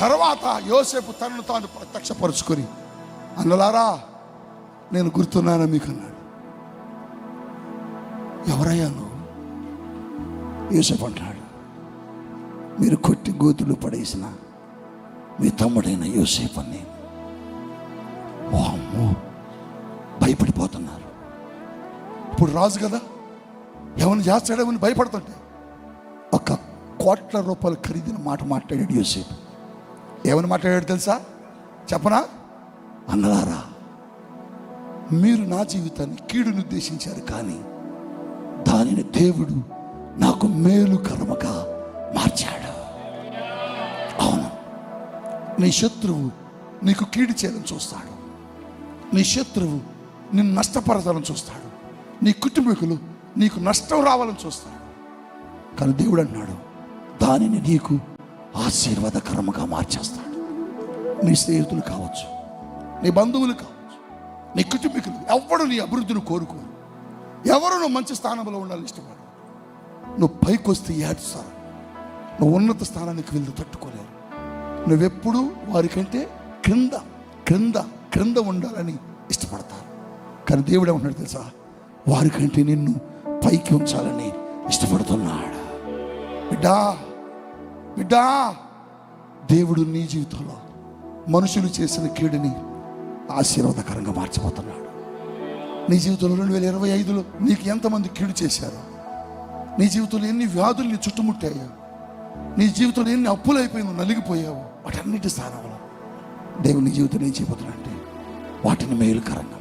తర్వాత యోసేపు తనను తాను ప్రత్యక్షపరుచుకొని, అన్నలారా నేను గుర్తున్నాను మీకు అన్నాడు. ఎవరయ్యా నువ్వు? యోసేపు అంటాడు, మీరు కొట్టి గోతులు పడేసిన మీ తమ్ముడైన యోసేపు అని. వామ్మో, భయపడిపోతున్నారు. ఇప్పుడు రాజు కదా, ఏమైనా చేస్తాడేమని భయపడుతుంటే ₹1,00,00,000 ఖరీదిన మాట మాట్లాడాడు యోసేపు. ఏమని మాట్లాడాడు తెలుసా? చెప్పనా? అన్నలారా, మీరు నా జీవితాన్ని కీడును ఉద్దేశించారు, కానీ దానిని దేవుడు నాకు మేలుకరముగా మార్చాడు. అవును, నీ శత్రువు నీకు కీడు చేయాలని చూస్తాడు, నీ శత్రువు నిన్ను నష్టపరచాలని చూస్తాడు, నీ కుటుంబీకులు నీకు నష్టం రావాలని చూస్తాడు. కానీ దేవుడు అన్నాడు, దానిని నీకు ఆశీర్వాదకరముగా మార్చేస్తాడు. నీ స్నేహితులు కావచ్చు, నీ బంధువులు కావచ్చు, నీ కుటుంబీకులు, ఎవరు నీ అభివృద్ధిని కోరుకోరు, ఎవరు నువ్వు మంచి స్థానంలో ఉండాలని ఇష్టపడు. నువ్వు పైకి వస్తే ఏడుస్తారు, నువ్వు ఉన్నత స్థానానికి వెళ్ళి తట్టుకోలేరు. నువ్వెప్పుడు వారికంటే క్రింద క్రింద క్రింద ఉండాలని ఇష్టపడతారు. కానీ దేవుడు ఏమన్నాడు తెలుసా? వారికంటే నిన్ను పైకి ఉంచాలని ఇష్టపడుతున్నాడు. బిడ్డా బిడ్డా, దేవుడు నీ జీవితంలో మనుషులు చేసిన కీడుని ఆశీర్వాదకరంగా మార్చిపోతున్నాడు. నీ జీవితంలో 2025లో నీకు ఎంతమంది కీడు చేశారు? నీ జీవితంలో ఎన్ని వ్యాధులు నీ చుట్టుముట్టాయో, నీ జీవితంలో ఎన్ని అప్పులు అయిపోయిందో, నలిగిపోయావు, వాటన్నిటి స్థానంలో దేవుని జీవితం ఏం చేయబోతున్నాడంటే వాటిని మేలుకరంగా